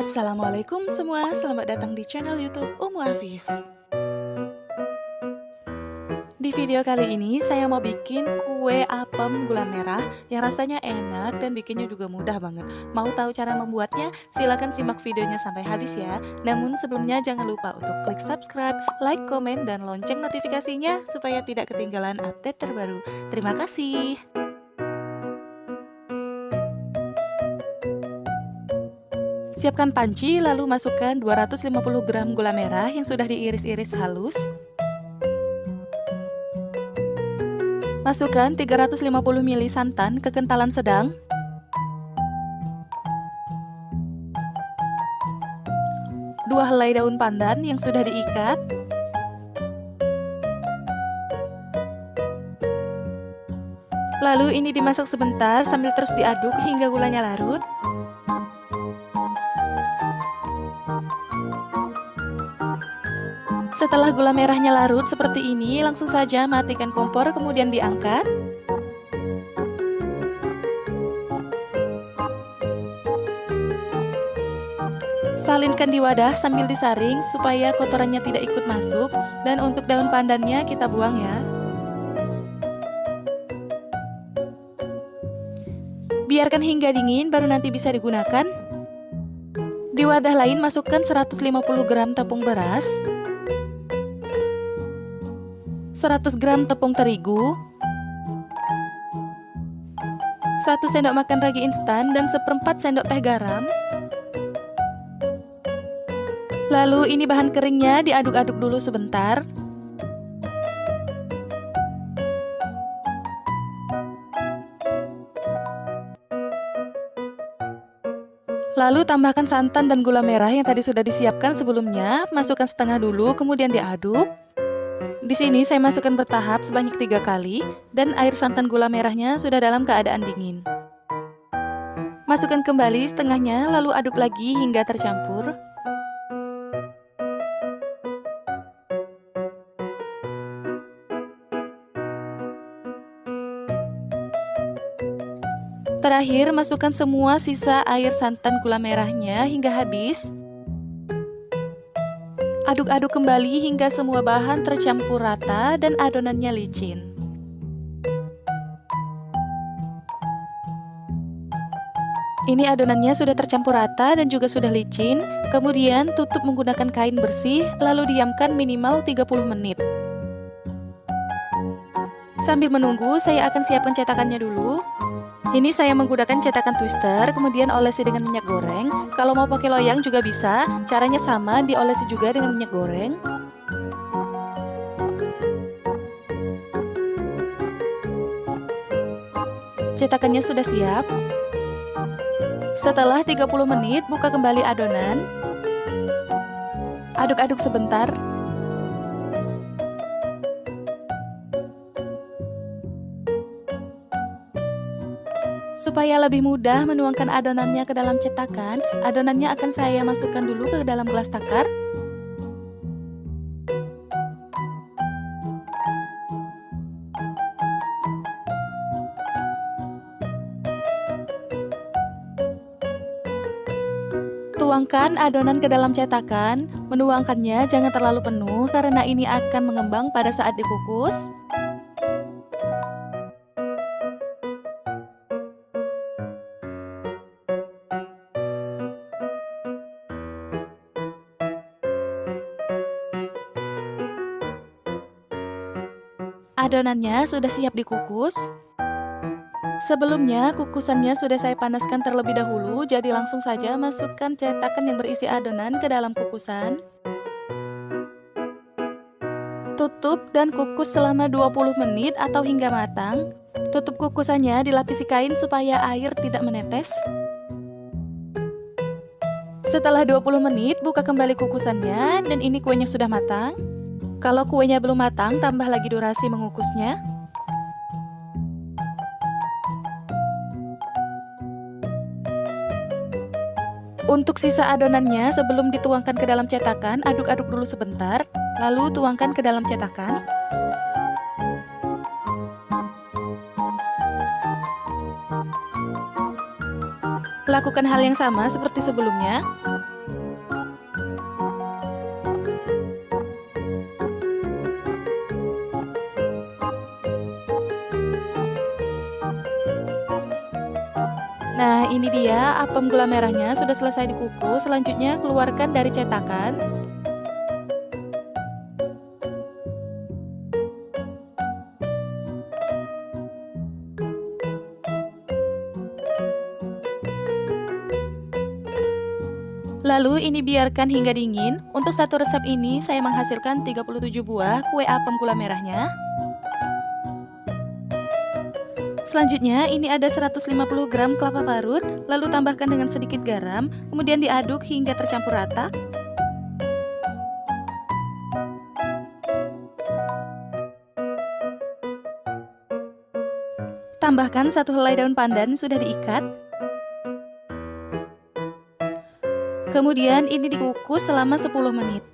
Assalamualaikum semua, selamat datang di channel YouTube Umu Hafiz. Di video kali ini saya mau bikin kue apem gula merah yang rasanya enak dan bikinnya juga mudah banget. Mau tahu cara membuatnya? Silahkan simak videonya sampai habis ya. Namun sebelumnya jangan lupa untuk klik subscribe, like, komen, dan lonceng notifikasinya supaya tidak ketinggalan update terbaru. Terima kasih. Siapkan panci, lalu masukkan 250 gram gula merah yang sudah diiris-iris halus. Masukkan 350 ml santan kekentalan sedang. Dua helai daun pandan yang sudah diikat. Lalu ini dimasak sebentar sambil terus diaduk hingga gulanya larut. Setelah gula merahnya larut seperti ini, langsung saja matikan kompor kemudian diangkat. Salinkan di wadah sambil disaring supaya kotorannya tidak ikut masuk, dan untuk daun pandannya kita buang ya. Biarkan hingga dingin baru nanti bisa digunakan. Di wadah lain masukkan 150 gram tepung beras, 100 gram tepung terigu, 1 sendok makan ragi instan dan 1/4 sendok teh garam. Lalu ini bahan keringnya diaduk-aduk dulu sebentar. Lalu tambahkan santan dan gula merah yang tadi sudah disiapkan sebelumnya, masukkan setengah dulu kemudian diaduk. Di sini saya masukkan bertahap sebanyak 3 kali dan air santan gula merahnya sudah dalam keadaan dingin. Masukkan kembali setengahnya lalu aduk lagi hingga tercampur. Terakhir masukkan semua sisa air santan gula merahnya hingga habis. Aduk-aduk kembali hingga semua bahan tercampur rata dan adonannya licin. Ini adonannya sudah tercampur rata dan juga sudah licin. Kemudian tutup menggunakan kain bersih, lalu diamkan minimal 30 menit. Sambil menunggu, saya akan siapkan cetakannya dulu. Ini saya menggunakan cetakan twister, kemudian olesi dengan minyak goreng. Kalau mau pakai loyang juga bisa, caranya sama, diolesi juga dengan minyak goreng. Cetakannya sudah siap. Setelah 30 menit, buka kembali adonan. Aduk-aduk sebentar. Supaya lebih mudah menuangkan adonannya ke dalam cetakan, adonannya akan saya masukkan dulu ke dalam gelas takar. Tuangkan adonan ke dalam cetakan, menuangkannya jangan terlalu penuh karena ini akan mengembang pada saat dikukus. Adonannya sudah siap dikukus. Sebelumnya kukusannya sudah saya panaskan terlebih dahulu, jadi langsung saja masukkan cetakan yang berisi adonan ke dalam kukusan. Tutup dan kukus selama 20 menit atau hingga matang. Tutup kukusannya dilapisi kain supaya air tidak menetes. Setelah 20 menit, buka kembali kukusannya dan ini kuenya sudah matang. Kalau kuenya belum matang, tambah lagi durasi mengukusnya. Untuk sisa adonannya, sebelum dituangkan ke dalam cetakan, aduk-aduk dulu sebentar, lalu tuangkan ke dalam cetakan. Lakukan hal yang sama seperti sebelumnya. Nah, ini dia apem gula merahnya sudah selesai dikukus. Selanjutnya keluarkan dari cetakan. Lalu ini biarkan hingga dingin. Untuk satu resep ini saya menghasilkan 37 buah kue apem gula merahnya. Selanjutnya ini ada 150 gram kelapa parut, lalu tambahkan dengan sedikit garam, kemudian diaduk hingga tercampur rata. Tambahkan 1 helai daun pandan sudah diikat. Kemudian ini dikukus selama 10 menit.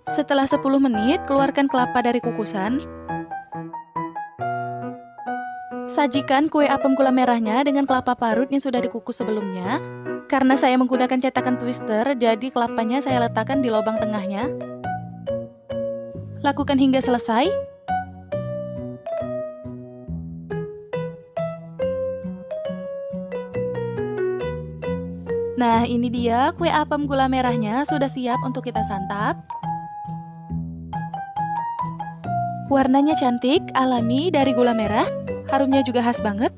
Setelah 10 menit, keluarkan kelapa dari kukusan. Sajikan kue apem gula merahnya dengan kelapa parut yang sudah dikukus sebelumnya. Karena saya menggunakan cetakan twister, jadi kelapanya saya letakkan di lubang tengahnya. Lakukan hingga selesai. Nah, ini dia kue apem gula merahnya sudah siap untuk kita santap. Warnanya cantik, alami dari gula merah, harumnya juga khas banget.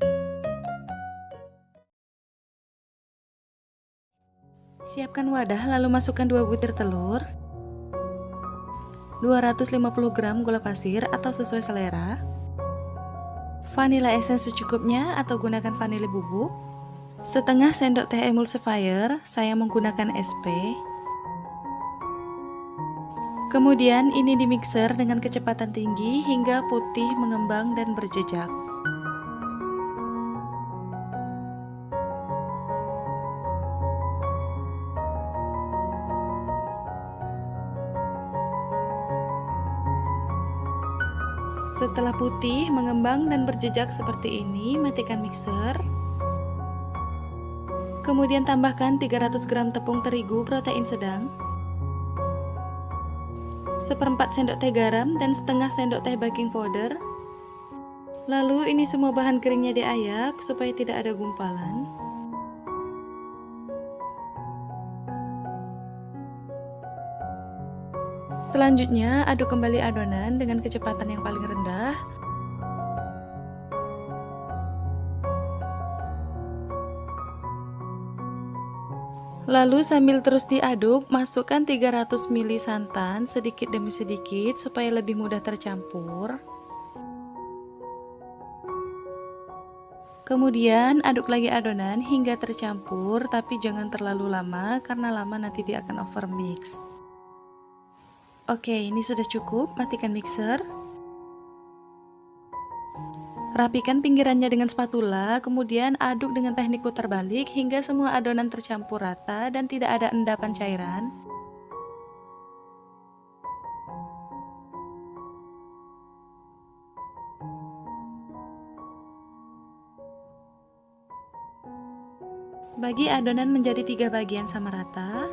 Siapkan wadah lalu masukkan 2 butir telur, 250 gram gula pasir atau sesuai selera, vanilla essence secukupnya atau gunakan vanili bubuk, setengah sendok teh emulsifier, saya menggunakan SP. Kemudian ini dimixer dengan kecepatan tinggi hingga putih mengembang dan berjejak. Setelah putih, mengembang dan berjejak seperti ini, matikan mixer. Kemudian tambahkan 300 gram tepung terigu protein sedang, 1/4 sendok teh garam dan setengah sendok teh baking powder. Lalu ini semua bahan keringnya diayak supaya tidak ada gumpalan. Selanjutnya aduk kembali adonan dengan kecepatan yang paling rendah. Lalu sambil terus diaduk, masukkan 300 ml santan sedikit demi sedikit supaya lebih mudah tercampur. Kemudian aduk lagi adonan hingga tercampur, tapi jangan terlalu lama karena lama nanti dia akan overmix. Oke, ini sudah cukup, matikan mixer. Rapikan pinggirannya dengan spatula, kemudian aduk dengan teknik putar balik hingga semua adonan tercampur rata dan tidak ada endapan cairan. Bagi adonan menjadi 3 bagian sama rata.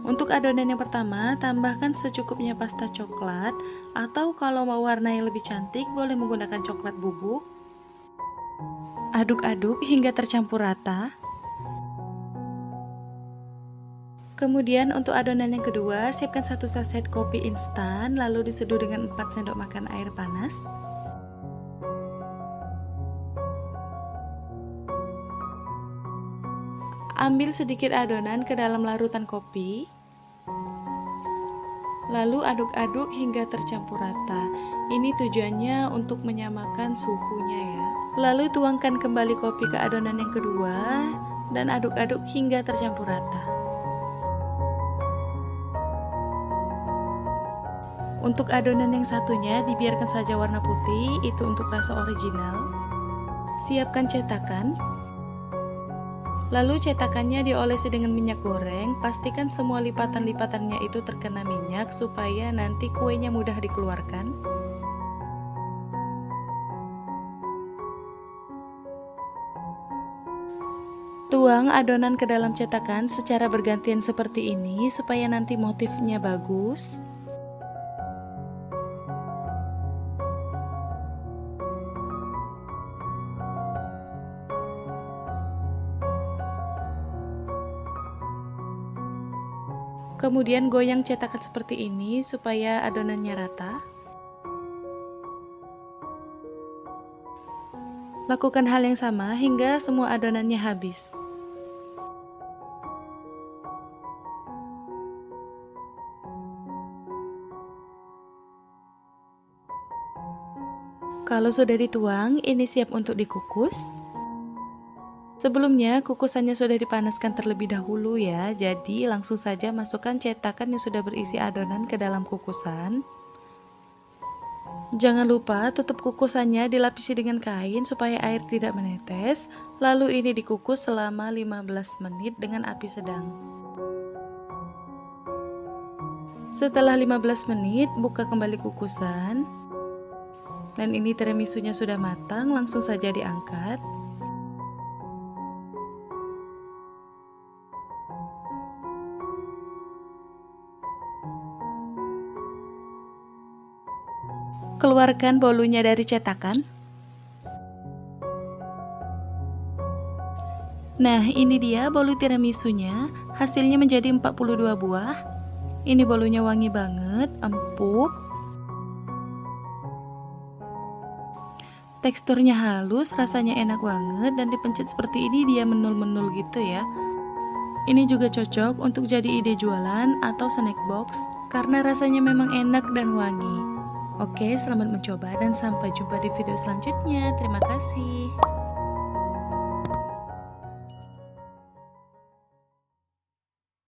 Untuk adonan yang pertama, tambahkan secukupnya pasta coklat, atau kalau mau warna yang lebih cantik, boleh menggunakan coklat bubuk. Aduk-aduk hingga tercampur rata. Kemudian untuk adonan yang kedua, siapkan 1 saset kopi instan, lalu diseduh dengan 4 sendok makan air panas. Ambil sedikit adonan ke dalam larutan kopi. Lalu aduk-aduk hingga tercampur rata. Ini tujuannya untuk menyamakan suhunya ya. Lalu tuangkan kembali kopi ke adonan yang kedua dan aduk-aduk hingga tercampur rata. Untuk adonan yang satunya dibiarkan saja warna putih, itu untuk rasa original. Siapkan cetakan. Lalu cetakannya diolesi dengan minyak goreng, pastikan semua lipatan-lipatannya itu terkena minyak supaya nanti kuenya mudah dikeluarkan. Tuang adonan ke dalam cetakan secara bergantian seperti ini supaya nanti motifnya bagus. Kemudian goyang cetakan seperti ini supaya adonannya rata. Lakukan hal yang sama hingga semua adonannya habis. Kalau sudah dituang, ini siap untuk dikukus. Sebelumnya, kukusannya sudah dipanaskan terlebih dahulu ya, jadi langsung saja masukkan cetakan yang sudah berisi adonan ke dalam kukusan. Jangan lupa tutup kukusannya dilapisi dengan kain supaya air tidak menetes, lalu ini dikukus selama 15 menit dengan api sedang. Setelah 15 menit, buka kembali kukusan. Dan ini tiramisunya sudah matang, langsung saja diangkat. Keluarkan bolunya dari cetakan. Nah, ini dia bolu tiramisunya. Hasilnya menjadi 42 buah. Ini bolunya wangi banget, empuk. Teksturnya halus, rasanya enak banget, dan dipencet seperti ini dia menul-menul gitu ya. Ini juga cocok untuk jadi ide jualan atau snack box karena rasanya memang enak dan wangi. Oke, selamat mencoba dan sampai jumpa di video selanjutnya. Terima kasih.